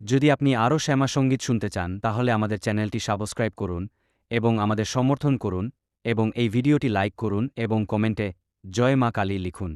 যদি আপনি আরও শ্যামা সঙ্গীত শুনতে চান তাহলে আমাদের চ্যানেলটি সাবস্ক্রাইব করুন এবং আমাদের সমর্থন করুন এবং এই ভিডিওটি লাইক করুন এবং কমেন্টে জয় মা কালী লিখুন।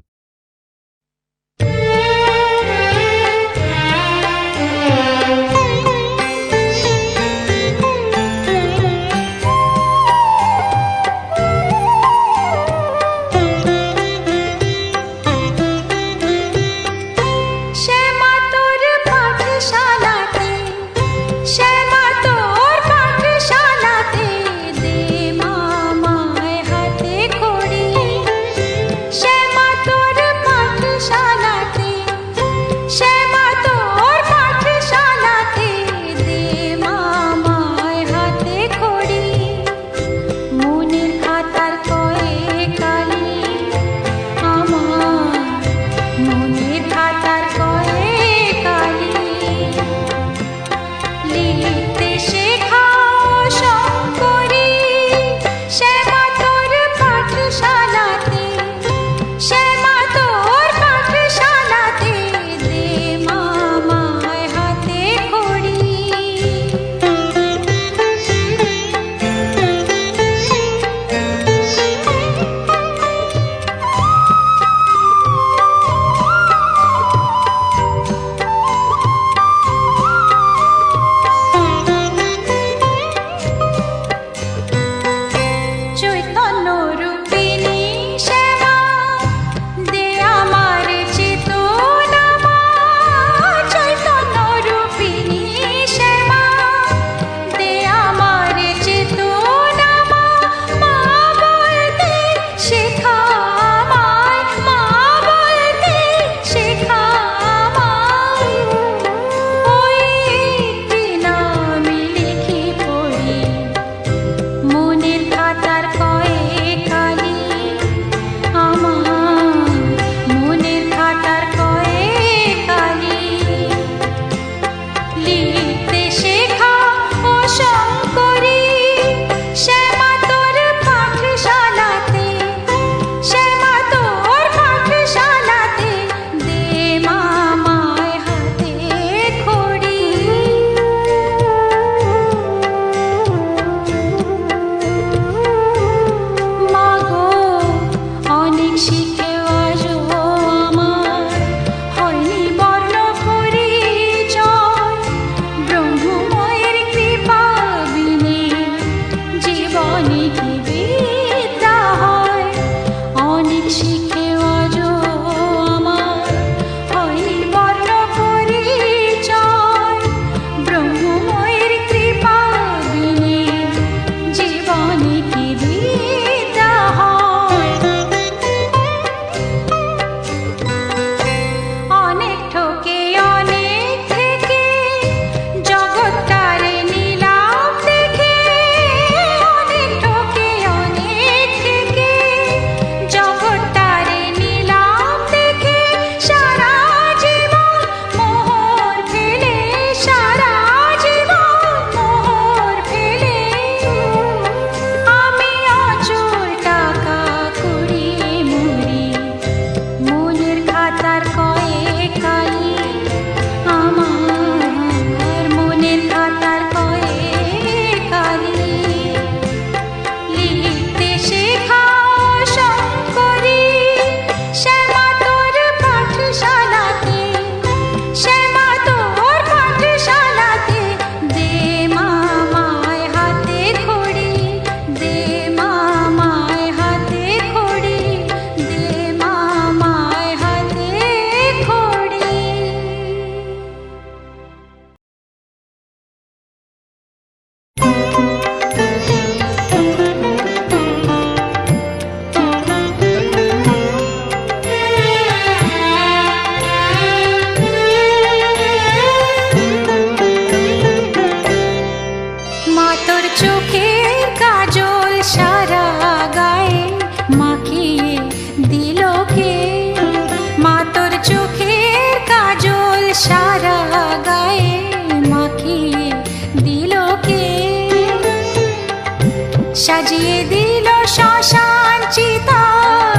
সাজিয়ে দিল শ্মশান চিতার,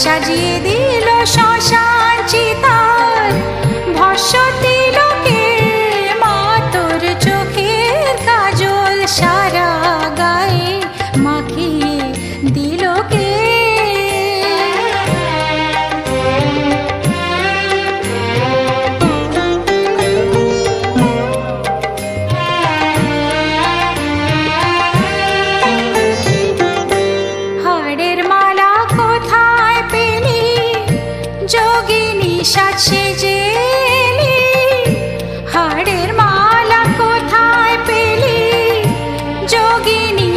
সাজিয়ে দিল শ্মশান চিতার, ভস্য তিলকে মা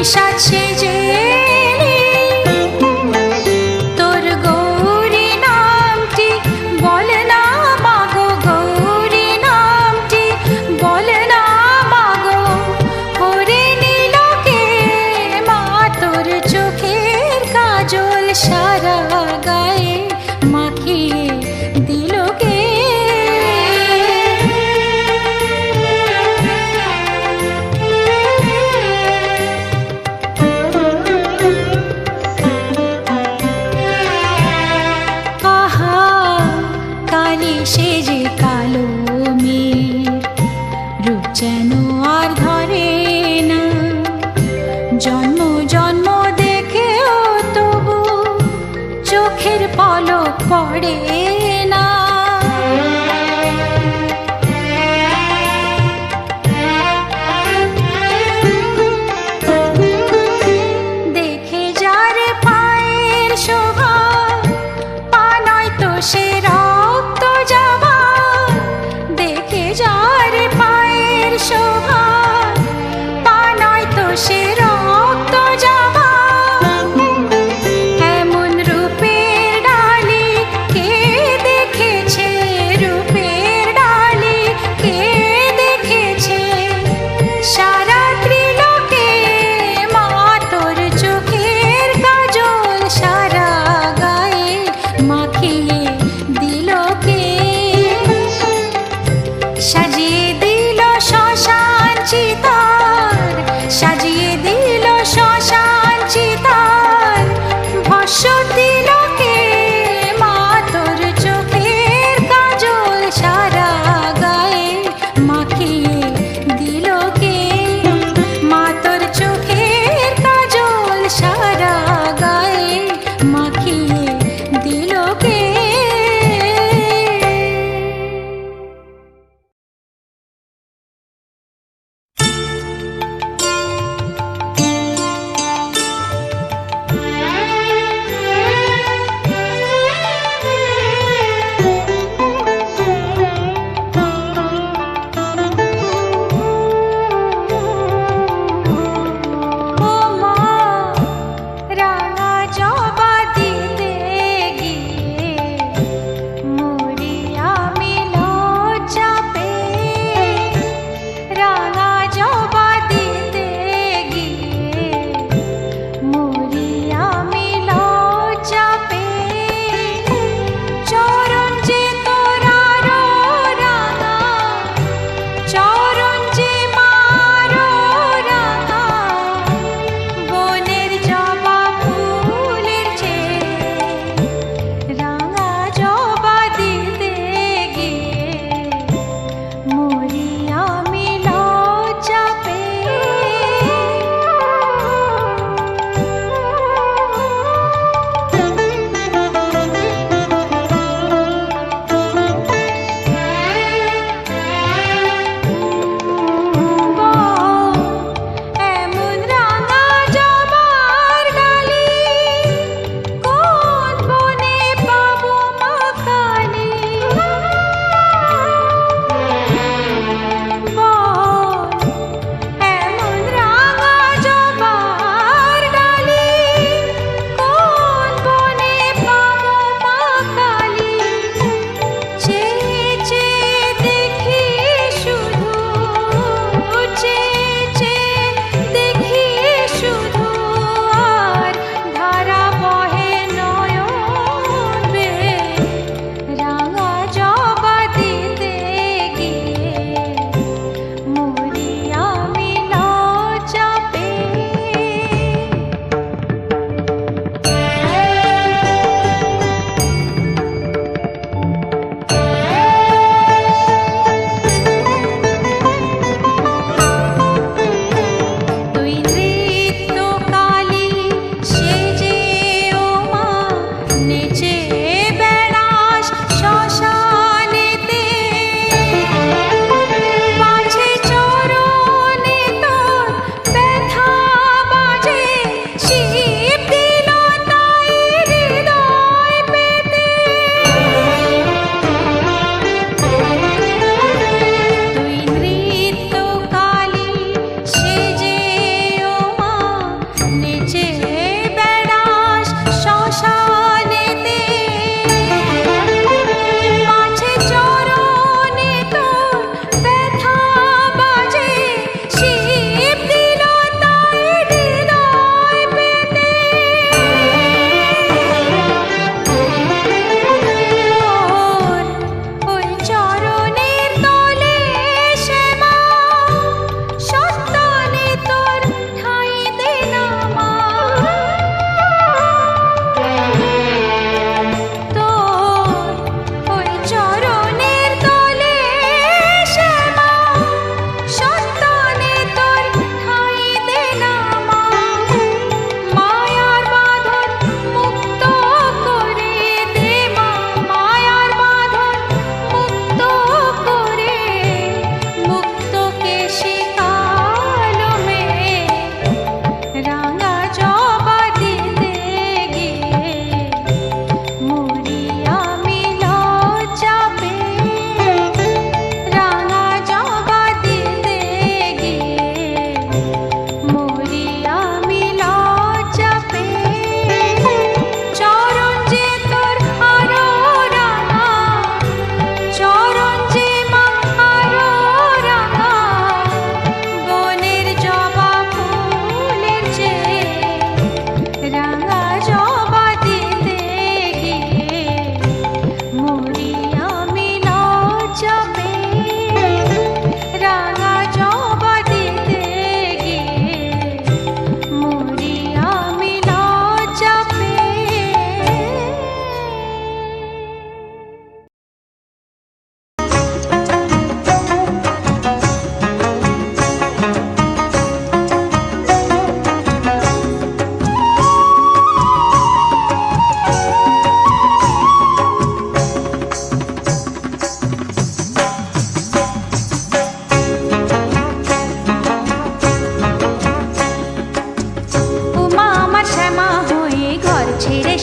সাজ সেজে এলি। তোর গৌরী নামটি বল না মাগো, গৌরী নামটি বল না মাগো, ওরে নীল কে মা তোর চোখের কাজল সারা গায়ে মাখিয়ে দিল কে।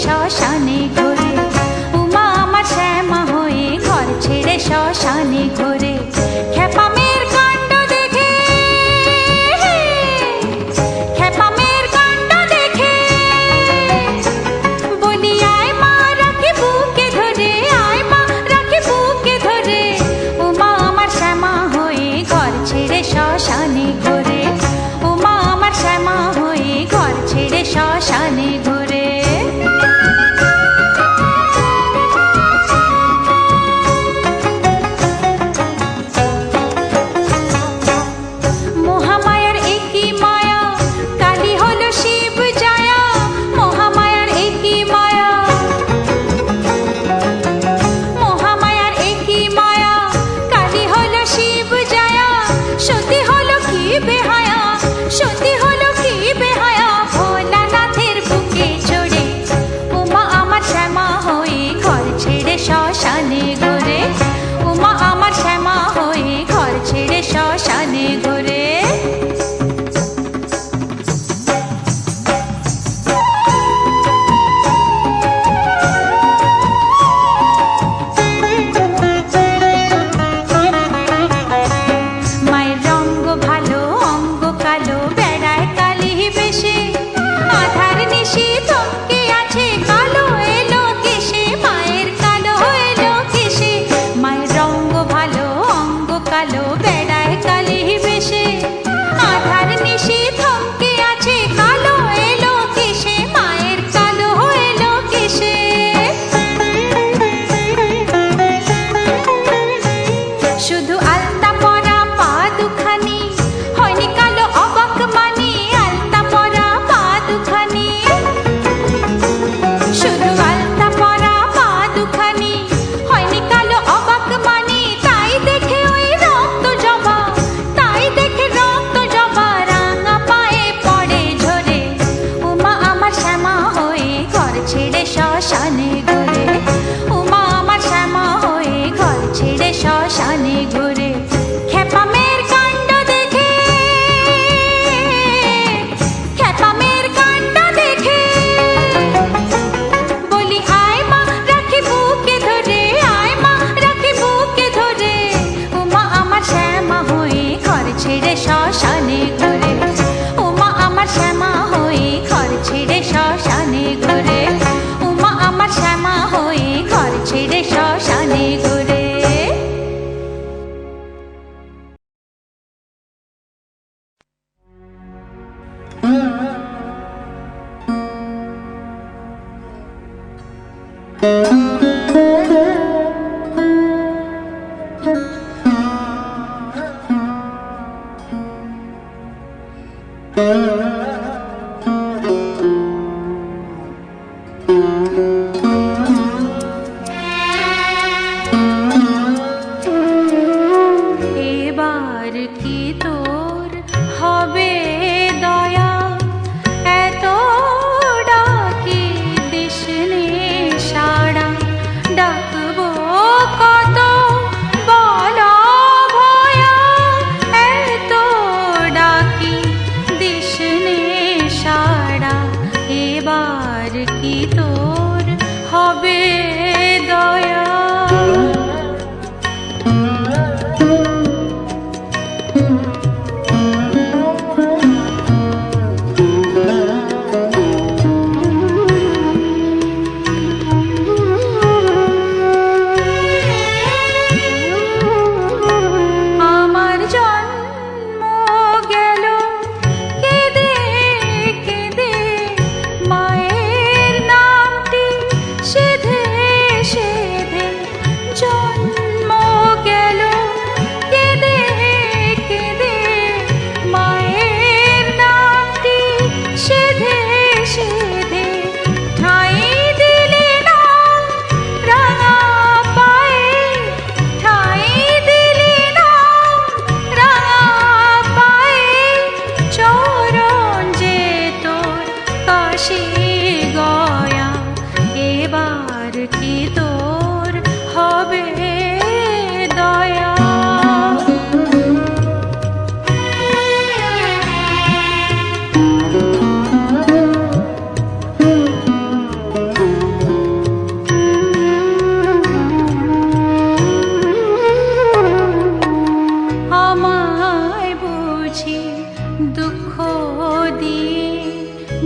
শ্মশানে ঘোরে, উমা আমার শ্যামা হয়ে ঘর ছেড়ে শ্মশানে ঘোরে। খেপামের কাণ্ড দেখে, খেপামের কাণ্ড দেখে বলি আয় মা রাখি বুকে ধরে, আয় মা রাখি বুকে ধরে। উমা আমার শ্যামা হয়ে ঘর ছেড়ে শ্মশানে ঘোরে, উমা আমার শ্যামা হয়ে ঘর ছেড়ে শ্মশানে ঘোরে। মহামায়ার একই মায়া, কালী হলো শিব জয়া। মহামায়ার একই মায়া, মহামায়ার একই মায়া, কালী হলো শিব জয়া। সতী হলো কি বেহায়া, সতী হলো কি বেহায়া, ভোলানাথের বুকে চড়ে উমা আমার শ্যামা হয়ে ঘর ছেড়ে শ্মশানে ঘোরে, উমা আমার শ্যামা হয়ে ঘর ছেড়ে শ্মশানে ঘোরে। মায়ের রঙ্গ ভালো অঙ্গ কালো, বেড়ায় কালি বেশে। আধার নিশি থমকে আছে, কালো এলো কেশে, মায়ের কালো এলো কেশে। মায়ের রঙ্গ ভালো অঙ্গ কালো, বেড়ায় কালি বেশে। আধার নিশি থমকে আছে, কালো এলো কেশে, মায়ের কালো এলো কেশে। শুধু আলতা পরা পা দুখানি, হয়নি কালো অবাক মানি। আলতা পরা পা দুখানি, শুধু আলতা পরা পা দুখানি, হয়নি কালো অবাক মানি। তাই দেখে ওই রক্ত জবা, তাই দেখে রক্ত জবা রাঙা পায়ে পড়ে ঝরে। উমা আমার শ্যামা হয়ে ঘর ছেড়ে শ্মশানে ঘোরে, উমা আমার শ্যামা হয়ে ঘর ছেড়ে শ্মশানে ঘোরে। খেপামের কাণ্ড দেখে, খেপামের কাণ্ড দেখে বলি আয় মা রাখি বুকে ধরে, আয় মা রাখি বুকে ধরে। উমা আমার শ্যামা হয়ে ঘর ছেড়ে শ্মশানে ঘোরে, উমা আমার শ্যামা হয়ে ঘর ছেড়ে শ্মশানে ঘোরে, উমা আমার শ্যামা হয়ে ঘর ছেড়ে শ্মশানে ঘোরে। এবার কি তোর হবে দয়া, এত ডাকি দিসনে সাড়া। ডাকবো কত বল ভয়া, এত ডাকি দিসনে সাড়া। এবার কি তোর হবে দয়া।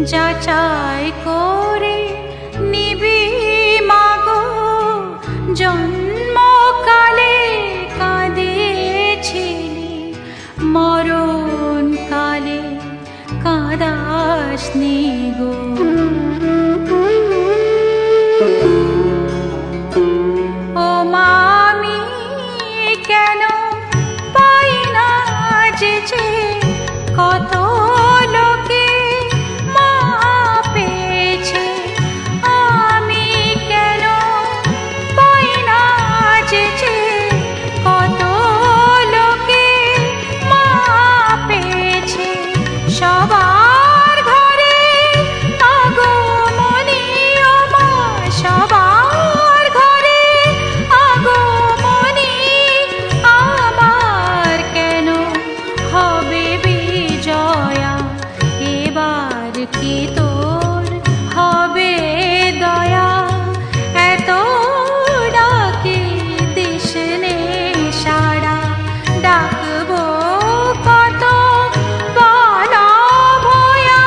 যাচাই করে নিবি মাগো জন্মকালে কাঁদিয়েছিলি মরণ কালে কাঁদাসনি গো ও মামি কেন পাই না যে কত লোকে মা পেয়েছে আমি কেন পাই না যে কত লোকে মা পেয়েছে সবার ঘরে আগমনী ও মা সবার ঘরে আগমনী আমার কেন হবে বিজয়া এবার কি তোর হবে দয়া এত ডাকে দিশনে সাড়া ডাকবো কত বলা ভয়া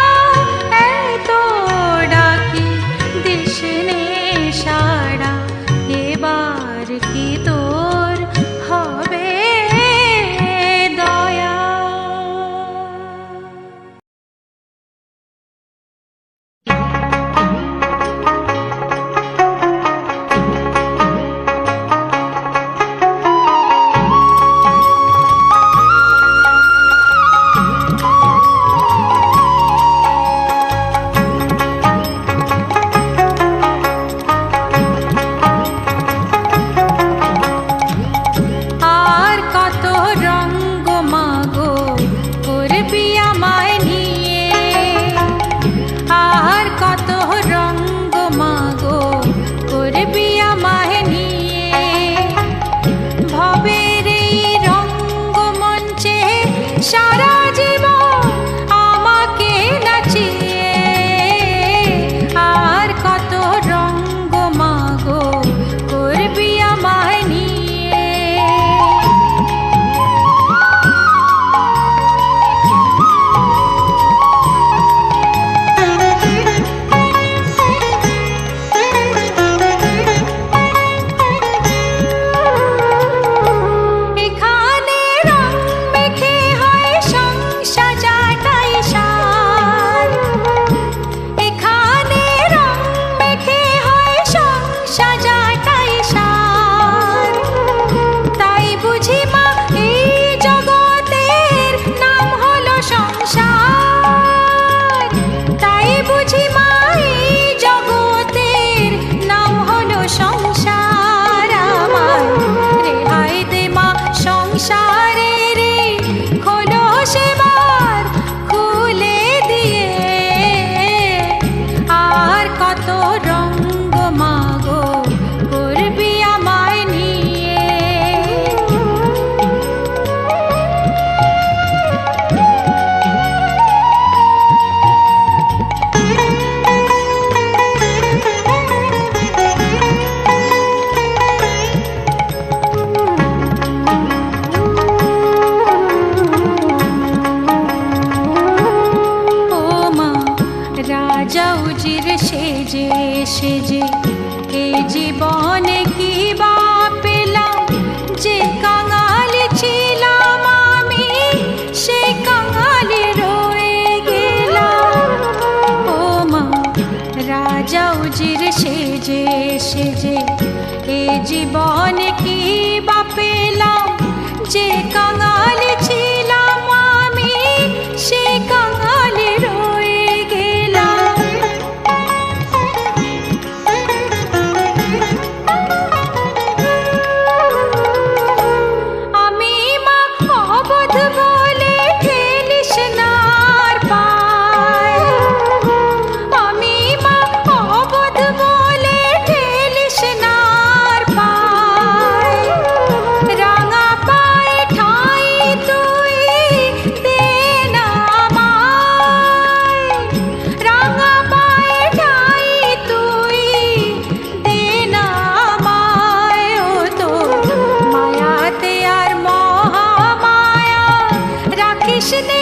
এত ডাকে দিশনে সাড়া এবার কি তোর হবে দয়া আর কত রঙ্গ মাগো করবি আমায় নিয়ে আর কত রঙ্গ মাগো করবি আমায় নিয়ে ভবের এই রঙ্গমঞ্চে সারা জীবন আমাকে নাচিয়ে আর কত রঙ্গ মাগো করবি আমায় নিয়ে এখানে রং মেখে হয় সংসাজাটাই সার এখানে রং মেখে হয় সংসাজাটাই সার তাই বুঝি মা এই জগতের নাম হলো সংসার তাই বুঝি মা এই জগতের নাম হলো সংসার আমার রেহাই দে মা সংসারের খোলো সেবার খুলে দিয়ে আর কত রঙ্গ মাগো করবি আমায় নিয়ে ও মা রাজা উজির সেজে সেজে এ জীবনে কি বা পেলাম যে কাঙাল ছিলাম আমি সে কাঙাল রয়ে গেলাম ও মা রাজা উজির সেজে সেজে এ জীবনে কি বা পেলাম যে কাঙাল ছিলাম আমি সে কাঙাল রয়ে গেলাম আমি মা অবধ বলে ঠেলিস না আর পায় আমি মা অবধ বলে ঠেলিস না আর পায় রাঙা পায়ে ঠাই তুই দে না আমায় রাঙা পায়ে ঠাই তুই দে না আমায় ও তো মায়াতে আর মহামায়া রাখিস নে